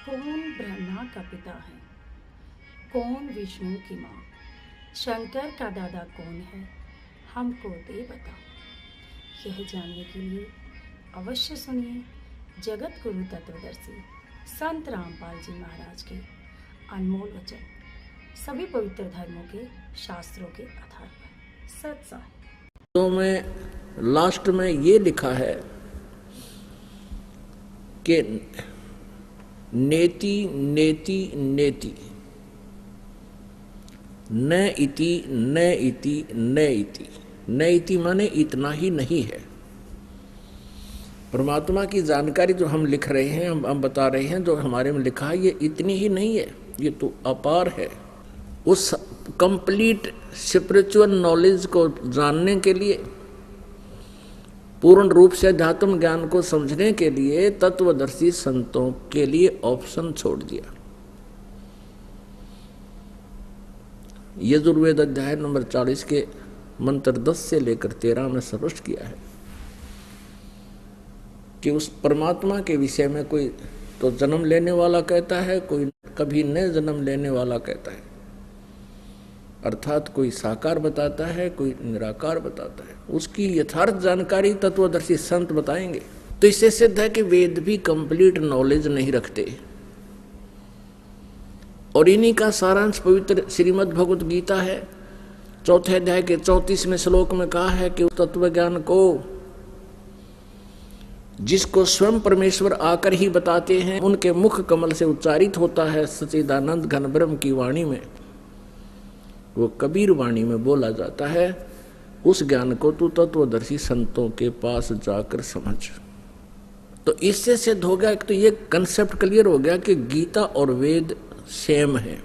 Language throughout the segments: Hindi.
कौन ब्रह्मा का पिता है, कौन विष्णु की माँ, शंकर का दादा कौन है, हमको दे बता। यह जानने के लिए अवश्य सुनिए जगत गुरु तत्वदर्शी संत रामपाल जी महाराज के अनमोल वचन, सभी पवित्र धर्मों के शास्त्रों के आधार पर सत्साहिब। तो में लास्ट में ये लिखा है कि नेति नेति नेति, न इति न इति न इति। न इति माने इतना ही नहीं है। परमात्मा की जानकारी जो हम लिख रहे हैं, हम बता रहे हैं, जो हमारे में लिखा है, ये इतनी ही नहीं है, ये तो अपार है। उस कंप्लीट स्पिरिचुअल नॉलेज को जानने के लिए, पूर्ण रूप से अध्यात्म ज्ञान को समझने के लिए तत्वदर्शी संतों के लिए ऑप्शन छोड़ दिया। यजुर्वेद अध्याय नंबर 40 के मंत्र 10 से लेकर 13 में स्पष्ट किया है कि उस परमात्मा के विषय में कोई तो जन्म लेने वाला कहता है, कोई कभी न जन्म लेने वाला कहता है। अर्थात कोई साकार बताता है, कोई निराकार बताता है। उसकी यथार्थ जानकारी तत्वदर्शी संत बताएंगे। तो इससे सिद्ध है कि वेद भी कंप्लीट नॉलेज नहीं रखते। और इन्हीं का सारांश पवित्र श्रीमद् भगवत गीता है। 4 अध्याय के 34वें श्लोक में कहा है कि तत्व ज्ञान को जिसको स्वयं परमेश्वर आकर ही बताते हैं, उनके मुख कमल से उच्चारित होता है सच्चिदानंद घन ब्रह्म की वाणी में, वो कबीर वाणी में बोला जाता है। उस ज्ञान को तू तत्वदर्शी संतों के पास जाकर समझ। तो इससे सिद्ध हो गया, तो ये कंसेप्ट क्लियर हो गया कि गीता और वेद सेम है।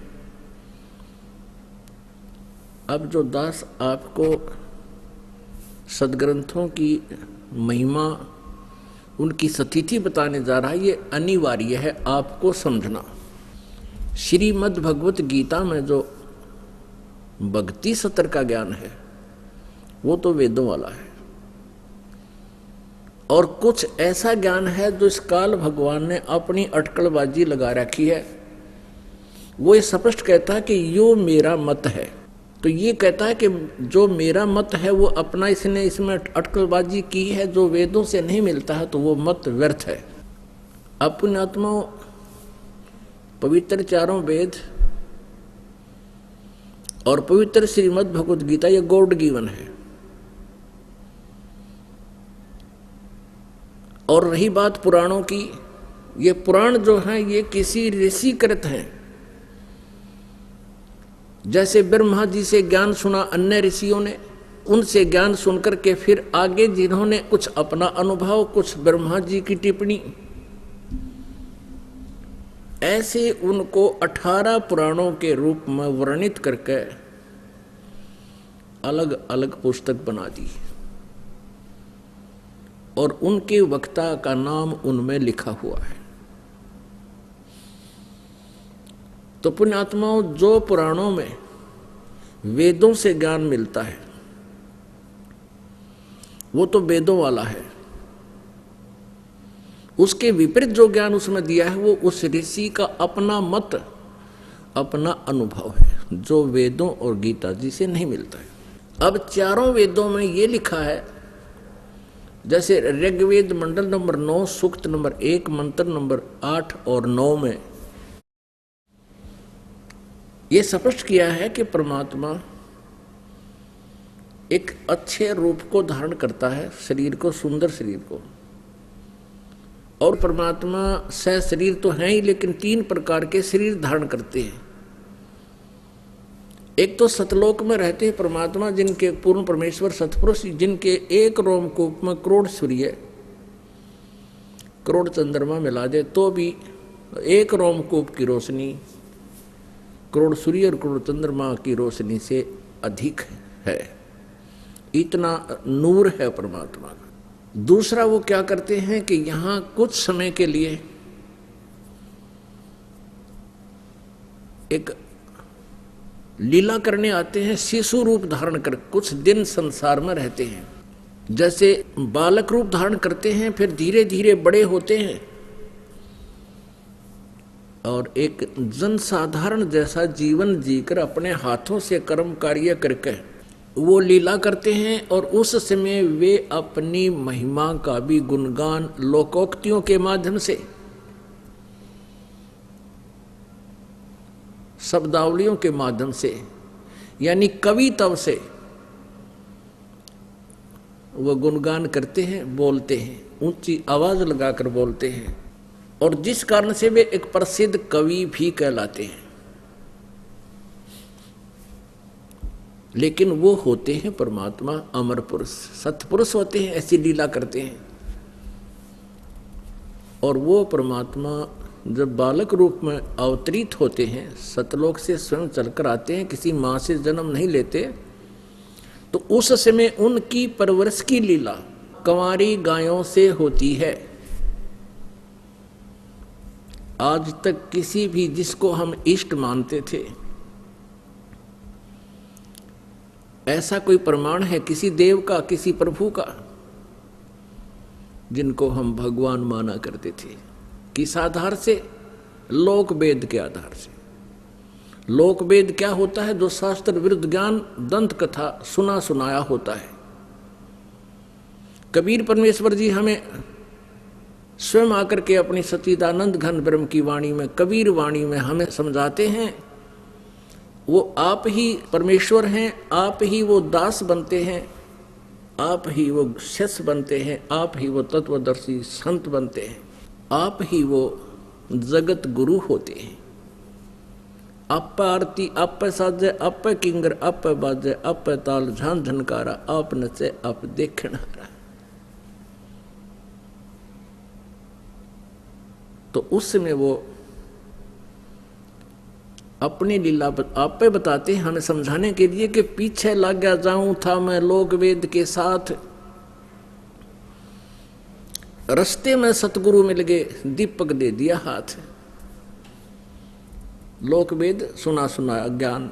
अब जो दास आपको सदग्रंथों की महिमा, उनकी स्थिति बताने जा रहा है, ये अनिवार्य है आपको समझना। श्रीमद् भगवत गीता में जो भक्ति सत्र का ज्ञान है, वो तो वेदों वाला है। और कुछ ऐसा ज्ञान है जो इस काल भगवान ने अपनी अटकलबाजी लगा रखी है। वो ये स्पष्ट कहता है कि यो मेरा मत है। तो ये कहता है कि जो मेरा मत है वो अपना इसने इसमें अटकलबाजी की है, जो वेदों से नहीं मिलता है तो वो मत व्यर्थ है। अपने आत्मा पवित्र चारों वेद और पवित्र श्रीमद् भगवत गीता ये गॉड गिवन है। और रही बात पुराणों की, ये पुराण जो हैं ये किसी ऋषि कृत हैं। जैसे ब्रह्मा जी से ज्ञान सुना अन्य ऋषियों ने, उनसे ज्ञान सुनकर के फिर आगे जिन्होंने कुछ अपना अनुभव, कुछ ब्रह्मा जी की टिप्पणी, ऐसे उनको 18 पुराणों के रूप में वर्णित करके अलग अलग पुस्तक बना दी और उनके वक्ता का नाम उनमें लिखा हुआ है। तो पुण्यात्माओं, जो पुराणों में वेदों से ज्ञान मिलता है वो तो वेदों वाला है। उसके विपरीत जो ज्ञान उसमें दिया है वो उस ऋषि का अपना मत, अपना अनुभव है, जो वेदों और गीता जी से नहीं मिलता है। अब चारों वेदों में ये लिखा है, जैसे ऋग्वेद मंडल नंबर 9 सूक्त नंबर 1 मंत्र नंबर 8 और 9 में ये स्पष्ट किया है कि परमात्मा एक अच्छे रूप को धारण करता है, शरीर को, सुंदर शरीर को। और परमात्मा सह शरीर तो है ही, लेकिन 3 प्रकार के शरीर धारण करते हैं। एक तो सतलोक में रहते हैं परमात्मा, जिनके पूर्ण परमेश्वर सतपुरुष, जिनके एक रोमकूप में करोड़ सूर्य करोड़ चंद्रमा मिला दे तो भी एक रोमकूप की रोशनी करोड़ सूर्य और करोड़ चंद्रमा की रोशनी से अधिक है। इतना नूर है परमात्मा का। दूसरा वो क्या करते हैं कि यहाँ कुछ समय के लिए एक लीला करने आते हैं, शिशु रूप धारण कर कुछ दिन संसार में रहते हैं। जैसे बालक रूप धारण करते हैं, फिर धीरे धीरे बड़े होते हैं, और एक जनसाधारण जैसा जीवन जीकर अपने हाथों से कर्म कार्य करके वो लीला करते हैं, और उस समय वे अपनी महिमा का भी गुणगान लोकोक्तियों के माध्यम से, शब्दावलियों के माध्यम से, यानी कविता से वो गुणगान करते हैं, बोलते हैं, ऊंची आवाज लगाकर बोलते हैं, और जिस कारण से वे एक प्रसिद्ध कवि भी कहलाते हैं। लेकिन वो होते हैं परमात्मा अमर पुरुष, सत्पुरुष होते हैं, ऐसी लीला करते हैं। और वो परमात्मा जब बालक रूप में अवतरित होते हैं, सतलोक से स्वयं चलकर आते हैं, किसी माँ से जन्म नहीं लेते, तो उस समय उनकी परवरिश की लीला कंवारी गायों से होती है। आज तक किसी भी जिसको हम इष्ट मानते थे, ऐसा कोई प्रमाण है किसी देव का, किसी प्रभु का, जिनको हम भगवान माना करते थे? किस आधार से? लोक वेद के आधार से। लोक वेद क्या होता है? जो शास्त्र विरुद्ध ज्ञान दंत कथा सुना सुनाया होता है। कबीर परमेश्वर जी हमें स्वयं आकर के अपनी सच्चिदानंद घन ब्रह्म की वाणी में, कबीर वाणी में हमें समझाते हैं, वो आप ही परमेश्वर हैं, आप ही वो दास बनते हैं, आप ही वो शिष्य बनते हैं, आप ही वो तत्वदर्शी संत बनते हैं, आप ही वो जगत गुरु होते हैं। आप आरती आप साजे, आप किंगर आप बाजे, आप ताल झान झनकारा, आप नचे आप देखनारा। तो उस समय वो अपनी लीला आप पे बताते हैं हमें समझाने के लिए कि पीछे लग गया जाऊं था मैं लोक वेद के साथ, रस्ते में सतगुरु मिल गए, दीपक दे दिया हाथ। लोक वेद सुना सुनाया ज्ञान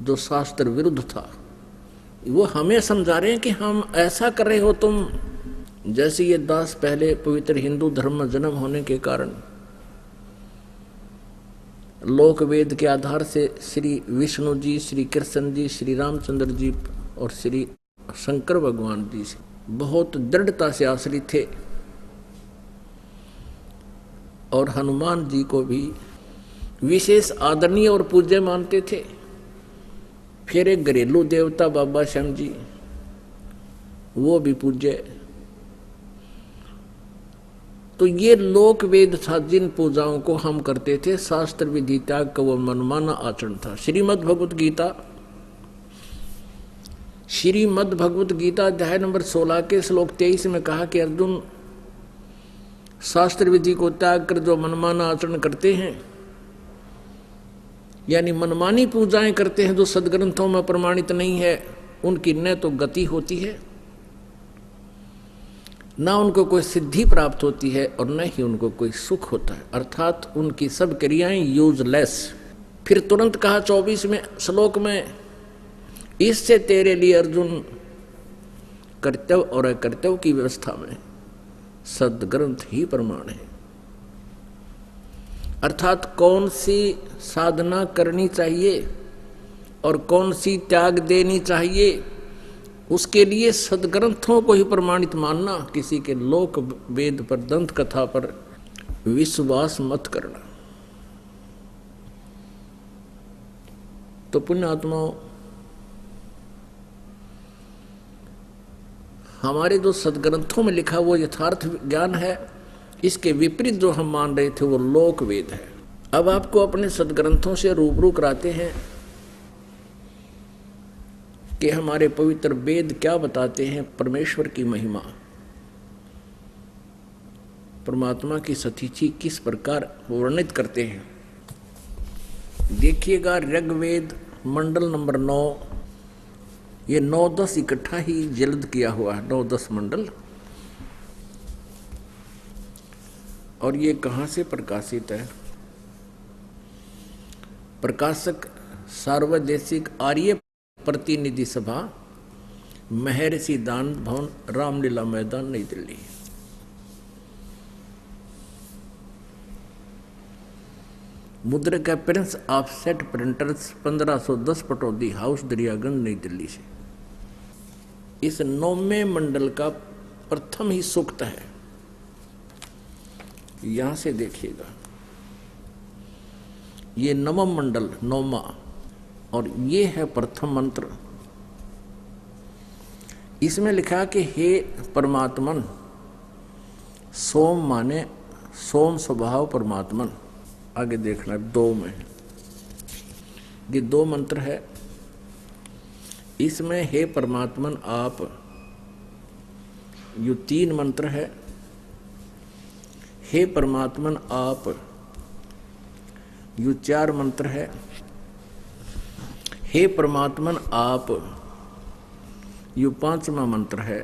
जो शास्त्र विरुद्ध था, वो हमें समझा रहे हैं कि हम ऐसा कर रहे हो तुम। जैसे ये दास पहले पवित्र हिंदू धर्म में जन्म होने के कारण लोक वेद के आधार से श्री विष्णु जी, श्री कृष्ण जी, श्री रामचंद्र जी और श्री शंकर भगवान जी से बहुत दृढ़ता से आश्रित थे, और हनुमान जी को भी विशेष आदरणीय और पूज्य मानते थे। फिर एक घरेलू देवता बाबा श्याम जी, वो भी पूज्य। तो ये लोक वेद था जिन पूजाओं को हम करते थे। शास्त्र विधि त्याग का वो मनमाना आचरण था। श्रीमद् भगवत गीता अध्याय नंबर 16 के श्लोक 23 में कहा कि अर्जुन, शास्त्र विधि को त्याग कर जो मनमाना आचरण करते हैं, यानी मनमानी पूजाएं करते हैं जो सदग्रंथों में प्रमाणित नहीं है, उनकी न तो गति होती है, ना उनको कोई सिद्धि प्राप्त होती है, और न ही उनको कोई सुख होता है, अर्थात उनकी सब क्रियाएं यूजलेस। फिर तुरंत कहा 24वें श्लोक में, इससे तेरे लिए अर्जुन कर्तव्य और अकर्तव्य की व्यवस्था में सदग्रंथ ही प्रमाण है। अर्थात कौन सी साधना करनी चाहिए और कौन सी त्याग देनी चाहिए, उसके लिए सदग्रंथों को ही प्रमाणित मानना, किसी के लोक वेद पर, दंत कथा पर विश्वास मत करना। तो पुण्यात्माओं, हमारे जो सदग्रंथों में लिखा वो यथार्थ ज्ञान है, इसके विपरीत जो हम मान रहे थे वो लोक वेद है। अब आपको अपने सदग्रंथों से रूबरू कराते हैं कि हमारे पवित्र वेद क्या बताते हैं, परमेश्वर की महिमा, परमात्मा की सतीथि किस प्रकार वर्णित करते हैं। देखिएगा ऋग्वेद मंडल नंबर 9, ये 9-10 इकट्ठा ही जल्द किया हुआ है, 9-10 मंडल। और ये कहाँ से प्रकाशित है? प्रकाशक सार्वदेशिक आर्य प्रतिनिधि सभा, महर्षि दान भवन, रामलीला मैदान, नई दिल्ली। मुद्रक है Prince offset printers 1510 Pataudi house Daryaganj नई दिल्ली से। इस 9वें मंडल का प्रथम ही सूक्त है। यहां से देखिएगा, ये नवम मंडल 9वां, और ये है प्रथम मंत्र। इसमें लिखा कि हे परमात्मन, सोम माने सोम स्वभाव परमात्मन। आगे देखना 2 में, ये 2 मंत्र है। इसमें हे परमात्मन आप, ये 3 मंत्र है। हे परमात्मन आप, ये 4 मंत्र है। हे परमात्मन आप, ये 5वां मंत्र है।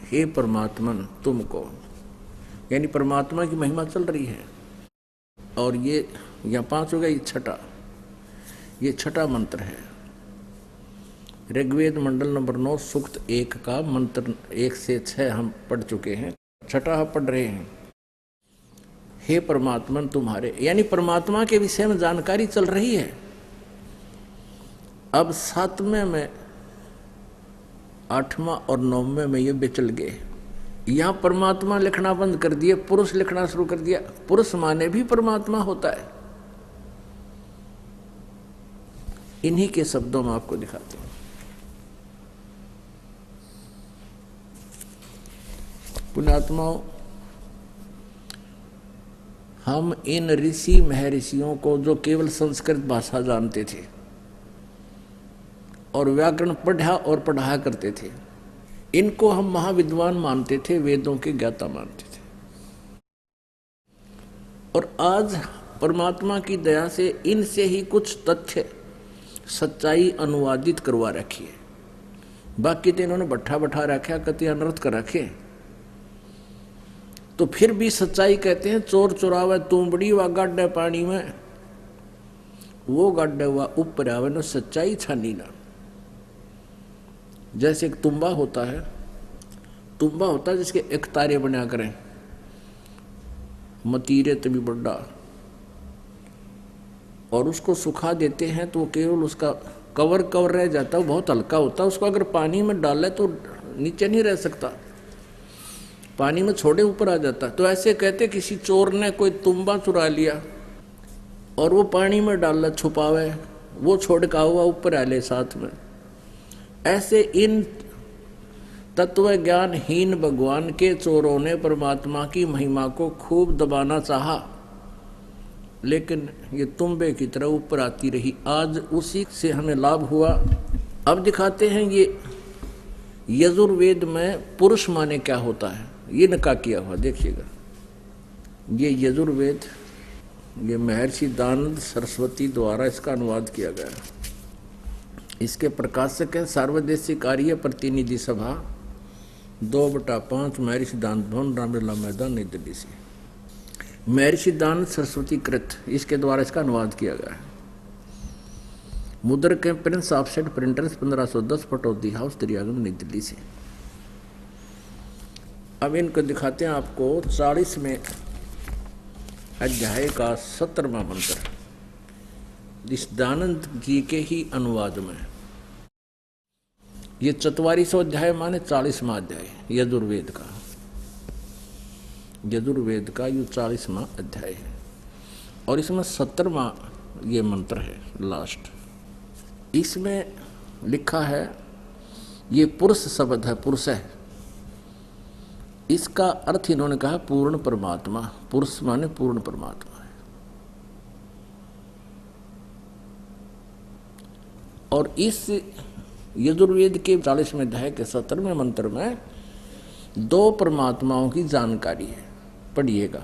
हे परमात्मन तुमको, यानी परमात्मा की महिमा चल रही है। और ये यहाँ 5 हो गया, ये छठा मंत्र है। ऋग्वेद मंडल नंबर 9 सूक्त 1 का मंत्र 1 से 6 हम पढ़ चुके हैं, छठा हम पढ़ रहे हैं। हे परमात्मन तुम्हारे, यानी परमात्मा के विषय में जानकारी चल रही है। अब 7वें में, 8वां और 9वें में ये बिचल गए। यहां परमात्मा लिखना बंद कर दिए, पुरुष लिखना शुरू कर दिया। पुरुष माने भी परमात्मा होता है। इन्हीं के शब्दों में आपको दिखाते हैं। पुण्यात्माओं, हम इन ऋषि महर्षियों को, जो केवल संस्कृत भाषा जानते थे और व्याकरण पढ़ा और पढ़ाया करते थे, इनको हम महाविद्वान मानते थे, वेदों के ज्ञाता मानते थे। और आज परमात्मा की दया से इनसे ही कुछ तथ्य, सच्चाई अनुवादित करवा रखी है। बाकी तो इन्होंने बैठा रखा, कति अनर्थ कर रखे। तो फिर भी सच्चाई कहते हैं। चोर चुरावे तुमबड़ी व गाड्डे पानी में, वो गाड्डे हुआ ऊपर आवे न सच्चाई छानी ना। जैसे एक तुम्बा होता है, जिसके एक तारे बना करें, मतीरे तभी बड्डा, और उसको सुखा देते हैं तो केवल उसका कवर रह जाता है, बहुत हल्का होता है। उसको अगर पानी में डाले तो नीचे नहीं रह सकता, पानी में छोड़े ऊपर आ जाता। तो ऐसे कहते किसी चोर ने कोई तुम्बा चुरा लिया और वो पानी में डाला छुपावे, वो छोड़का हुआ ऊपर आ ले साथ में। ऐसे इन तत्व ज्ञानहीन भगवान के चोरों ने परमात्मा की महिमा को खूब दबाना चाहा, लेकिन ये तुम्बे की तरह ऊपर आती रही। आज उसी से हमें लाभ हुआ। अब दिखाते हैं ये यजुर्वेद में पुरुष माने क्या होता है, ये नका किया हुआ देखिएगा। ये यजुर्वेद, ये महर्षि दानंद सरस्वती द्वारा इसका अनुवाद किया गया। इसके प्रकाशक हैं सार्वदेशिक आर्य प्रतिनिधि सभा 2/5 महर्षि दानंद भवन, रामलीला मैदान, नई दिल्ली से। महर्षि दानंद सरस्वती कृत, इसके द्वारा इसका अनुवाद किया गया है। मुद्रक हैं Prince offset printers 1510 Pataudi house Daryaganj नई दिल्ली से। अब इनको दिखाते हैं आपको 40वें अध्याय का 17वां मंत्र, इस दानंद जी के ही अनुवाद में। ये 4400 अध्याय माने 40वां अध्याय यजुर्वेद का। यजुर्वेद का ये 40वां अध्याय है और इसमें 17वां ये मंत्र है लास्ट। इसमें लिखा है, ये पुरुष शब्द है, पुरुष है। इसका अर्थ इन्होंने कहा पूर्ण परमात्मा। पुरुष माने पूर्ण परमात्मा है। और इस यजुर्वेद के 40वें अध्याय के 17वें मंत्र में 2 परमात्माओं की जानकारी है। पढ़िएगा।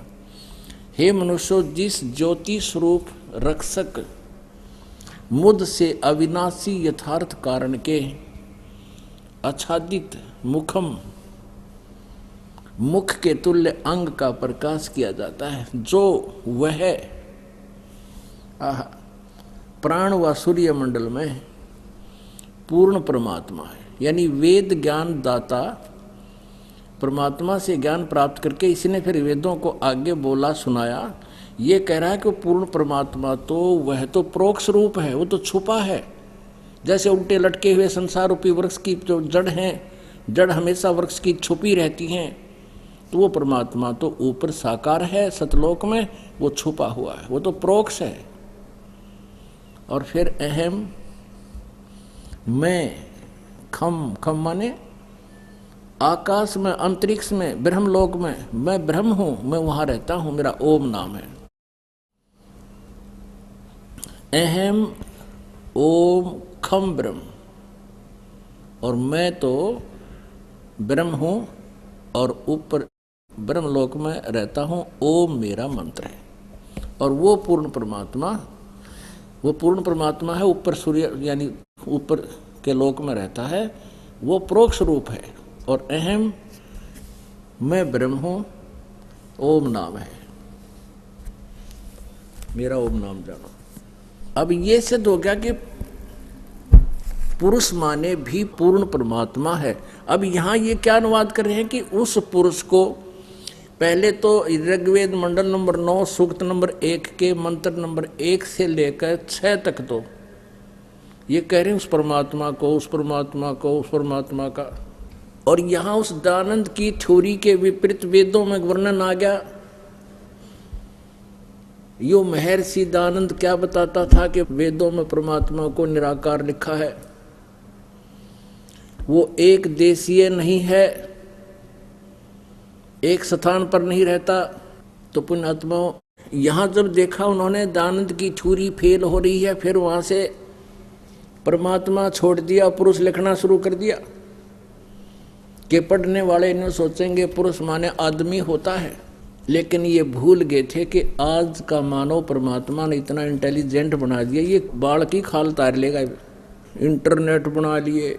हे मनुष्यों, जिस ज्योति स्वरूप रक्षक मुद से अविनाशी यथार्थ कारण के आच्छादित मुखम, मुख के तुल्य अंग का प्रकाश किया जाता है, जो वह प्राण व सूर्य मंडल में पूर्ण परमात्मा है। यानी वेद ज्ञान दाता परमात्मा से ज्ञान प्राप्त करके इसने फिर वेदों को आगे बोला सुनाया। ये कह रहा है कि वो पूर्ण परमात्मा तो वह तो प्रोक्ष रूप है, वो तो छुपा है। जैसे उल्टे लटके हुए संसार रूपी वृक्ष की जो जड़ हैं, जड़ हमेशा वृक्ष की छुपी रहती हैं, तो वो परमात्मा तो ऊपर साकार है सतलोक में, वो छुपा हुआ है, वो तो प्रोक्ष है। और फिर अहम मैं, खम, खम माने आकाश में, अंतरिक्ष में, ब्रह्मलोक में मैं ब्रह्म हूं, मैं वहां रहता हूं, मेरा ओम नाम है। अहम ओम खम ब्रह्म, और मैं तो ब्रह्म हूं और ऊपर ब्रह्मलोक में रहता हूं, ओम मेरा मंत्र है। और वो पूर्ण परमात्मा, वो पूर्ण परमात्मा है, ऊपर सूर्य यानी ऊपर के लोक में रहता है, वो प्रोक्ष रूप है। और अहम मैं ब्रह्म हूं, ओम नाम है, मेरा ओम नाम जानो। अब ये सिद्ध हो गया कि पुरुष माने भी पूर्ण परमात्मा है। अब यहां ये क्या अनुवाद कर रहे हैं कि उस पुरुष को पहले तो ऋग्वेद मंडल नंबर 9 सूक्त नंबर 1 के मंत्र नंबर 1 से लेकर 6 तक तो ये कह रहे हैं उस परमात्मा को, उस परमात्मा को, उस परमात्मा का। और यहां उस दानंद की थ्योरी के विपरीत वेदों में वर्णन आ गया। यो महर्षि दानंद क्या बताता था कि वेदों में परमात्मा को निराकार लिखा है, वो एक देशीय नहीं है, एक स्थान पर नहीं रहता। तो पुण्यात्माओं, यहां जब देखा उन्होंने दानंद की थ्योरी फेल हो रही है, फिर वहां से परमात्मा छोड़ दिया, पुरुष लिखना शुरू कर दिया। कि पढ़ने वाले इन्हें सोचेंगे पुरुष माने आदमी होता है, लेकिन ये भूल गए थे कि आज का मानव परमात्मा ने इतना इंटेलिजेंट बना दिया, ये बाल की खाल तार लेगा। इंटरनेट बना लिए,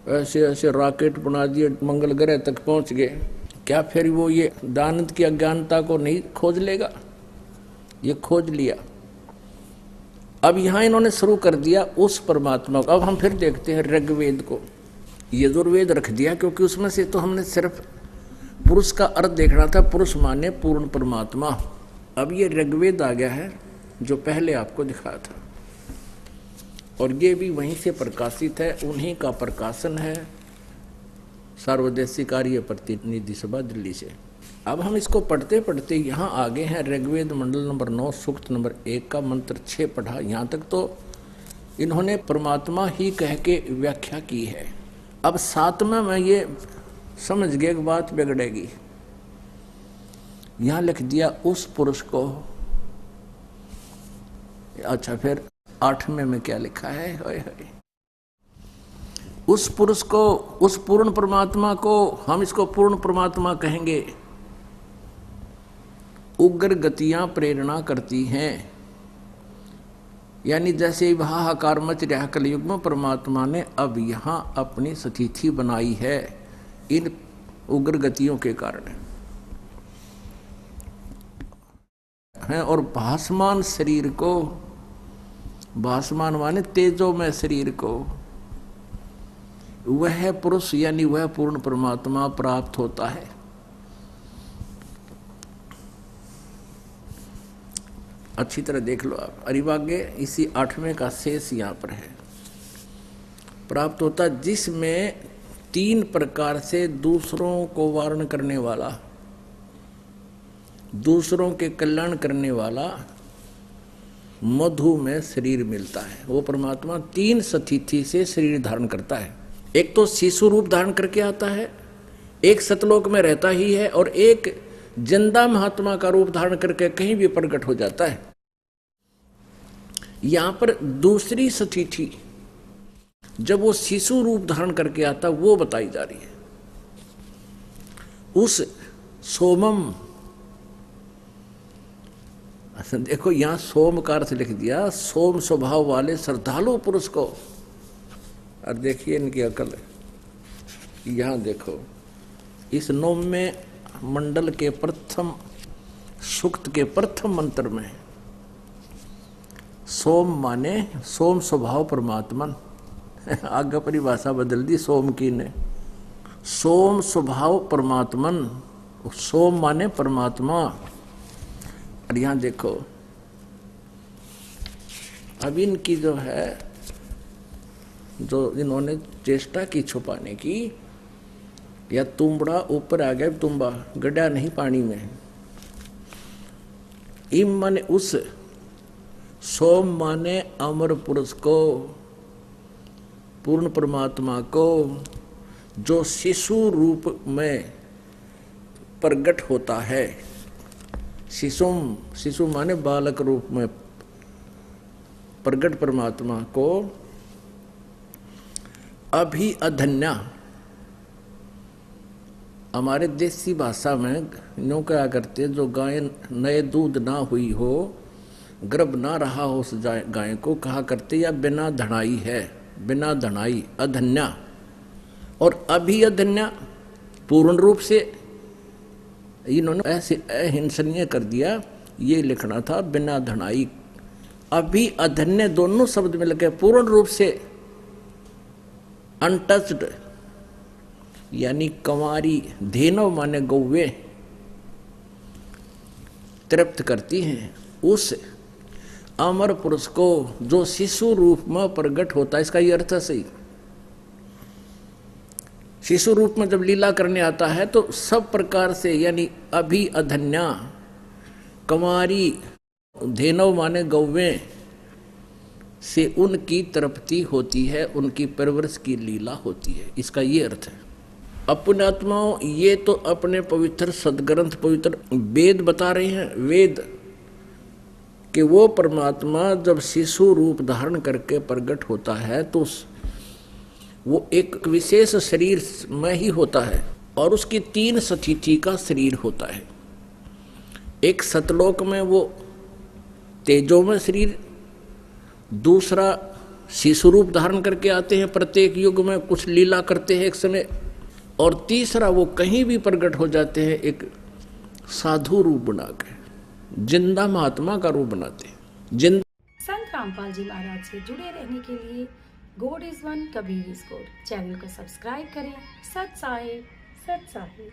ऐसे ऐसे रॉकेट बना दिए, मंगल ग्रह तक पहुंच गए। क्या फिर वो ये दानंद की अज्ञानता को नहीं खोज लेगा? ये खोज लिया। अब यहां इन्होंने शुरू कर दिया उस परमात्मा को। अब हम फिर देखते हैं ऋग्वेद को, यजुर्वेद रख दिया, क्योंकि उसमें से तो हमने सिर्फ पुरुष का अर्थ देखना था, पुरुष माने पूर्ण परमात्मा। अब ये ऋग्वेद आ गया है जो पहले आपको दिखाया था, और ये भी वहीं से प्रकाशित है, उन्हीं का प्रकाशन है, सार्वदेशीय कार्य प्रतिनिधि सभा दिल्ली से। अब हम इसको पढ़ते पढ़ते यहाँ आगे हैं ऋग्वेद मंडल नंबर 9 सूक्त नंबर 1 का मंत्र 6 पढ़ा। यहाँ तक तो इन्होंने परमात्मा ही कह के व्याख्या की है। अब 7वें में ये समझ गए कि बात बिगड़ेगी, यहाँ लिख दिया उस पुरुष को। अच्छा, फिर 8वें में क्या लिखा है? होय होय। उस पुरुष को, उस पूर्ण परमात्मा को, हम इसको पूर्ण परमात्मा कहेंगे, उग्र गतियां प्रेरणा करती हैं। यानी जैसे हाहाकार मच रहा कलयुग में, परमात्मा ने अब यहां अपनी स्थिति बनाई है इन उग्र गतियों के कारण है। और भासमान शरीर को, भासमान माने तेजोमय शरीर को, वह पुरुष यानी वह पूर्ण परमात्मा प्राप्त होता है। अच्छी तरह देख लो आप, अरिवाग्य इसी 8वें का शेष यहाँ पर है। प्राप्त होता जिसमें 3 प्रकार से दूसरों को वारण करने वाला, दूसरों के कल्याण करने वाला मधु में शरीर मिलता है। वो परमात्मा 3 स्थिति से शरीर धारण करता है। एक तो शिशु रूप धारण करके आता है, एक सतलोक में रहता ही है, और एक जिंदा महात्मा का रूप धारण करके कहीं भी प्रकट हो जाता है। यहां पर दूसरी स्थिति जब वो शिशु रूप धारण करके आता, वो बताई जा रही है। उस सोमम, देखो यहां सोम का अर्थ लिख दिया, सोम स्वभाव वाले श्रद्धालु पुरुष को। और देखिए इनकी अकल, यहां देखो इस 9वें मंडल के प्रथम सूक्त के प्रथम मंत्र में सोम माने सोम स्वभाव परमात्मा, आगे परिभाषा बदल दी सोम की ने, सोम स्वभाव परमात्मन। सोम माने परमात्मा, और यहां देखो, अब इनकी जो है, जो इन्होंने चेष्टा की छुपाने की, या तुम्बड़ा ऊपर आ गया, तुम्बा गड्ढा नहीं पानी में। इम माने उस, सोम माने अमर पुरुष को, पूर्ण परमात्मा को, जो शिशु रूप में प्रकट होता है। शिशुम, शिशु माने बालक रूप में प्रकट परमात्मा को अभी अधन्या, हमारे देसी भाषा में नो क्या करते, जो गाय नए दूध ना हुई हो, गर्भ ना रहा हो उस गाय को कहा करते या बिना धनाई है, बिना धनाई, अधन्या। और अभी अधन्या पूर्ण रूप से, इन्होंने ऐसे अहिंसनीय कर दिया, ये लिखना था बिना धनाई। अभी अधन्य दोनों शब्द मिलकर पूर्ण रूप से अनटच्ड, यानी कंवारी, धेनव माने गौवे, तृप्त करती हैं उस अमर पुरुष को जो शिशु रूप में प्रकट होता है। इसका ये अर्थ है सही। शिशु रूप में जब लीला करने आता है तो सब प्रकार से, यानी अभी अधन्या, कंवारी, धेनव माने गौवे से उनकी तृप्ति होती है, उनकी परवरिश की लीला होती है। इसका ये अर्थ है। अपने आत्माओं, ये तो अपने पवित्र सदग्रंथ, पवित्र वेद बता रहे हैं। वेद कि वो परमात्मा जब शिशु रूप धारण करके प्रकट होता है तो वो एक विशेष शरीर में ही होता है, और उसकी 3 स्थिति का शरीर होता है। एक सतलोक में वो तेजोमय शरीर, दूसरा शिशु रूप धारण करके आते हैं, प्रत्येक युग में कुछ लीला करते हैं एक समय, और तीसरा वो कहीं भी प्रकट हो जाते हैं एक साधु रूप बना के, जिंदा महात्मा का रूप बनाते हैं। संत रामपाल जी महाराज से जुड़े रहने के लिए God is one, Kabir is God channel को सब्सक्राइब करें। सत साहिब, सत साहिब।